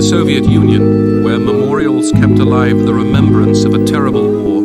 Soviet Union, where memorials kept alive the remembrance of a terrible war,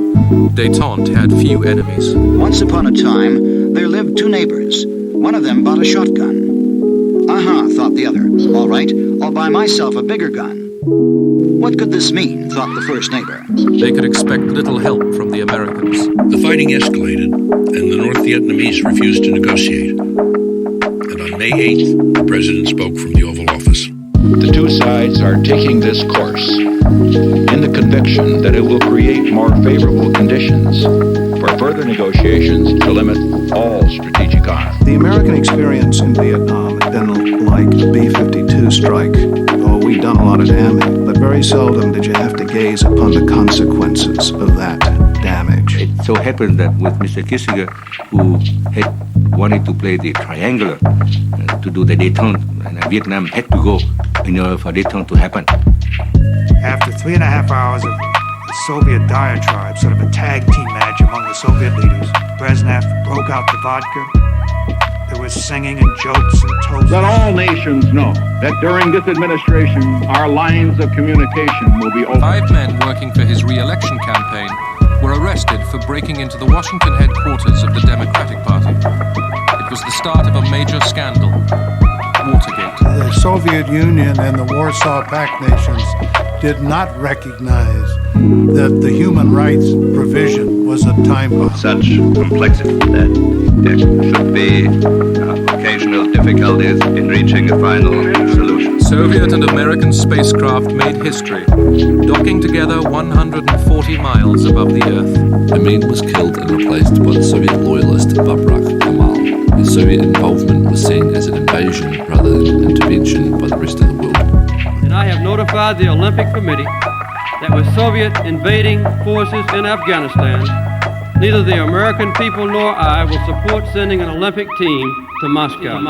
Detente had few enemies. Once upon a time, there lived two neighbors. One of them bought a shotgun. Aha, thought the other. All right, I'll buy myself a bigger gun. What could this mean, thought the first neighbor. They could expect little help from the Americans. The fighting escalated, and the North Vietnamese refused to negotiate. And on May 8th, the president spoke from the Oval Office. The two sides are taking this course in the conviction that it will create more favorable conditions for further negotiations to limit all strategic arms. The American experience in Vietnam had been like the B-52 strike. Oh, we'd done a lot of damage, but very seldom did you have to gaze upon the consequences of that damage. It so happened that with Mr. Kissinger, who had wanted to play the triangular, to do the detente, and Vietnam had to go in order for detente to happen. After 3.5 hours of the Soviet diatribe, sort of a tag team match among the Soviet leaders, Brezhnev broke out the vodka. There was singing and jokes and toasts. Let all nations know that during this administration, our lines of communication will be open. 5 men working for his re-election campaign were arrested for breaking into the Washington headquarters of the Democratic Party. It was the start of a major scandal, Watergate. The Soviet Union and the Warsaw Pact nations did not recognize that the human rights provision was a time bomb. Such complexity that there should be occasional difficulties in reaching a final solution. Soviet and American spacecraft made history, docking together 140 miles above the Earth. Amin was killed and replaced by the Soviet loyalist Babrak Kemal. His Soviet involvement was seen as an invasion rather than intervention by the rest of the world. And I have notified the Olympic Committee that with Soviet invading forces in Afghanistan, neither the American people nor I will support sending an Olympic team to Moscow.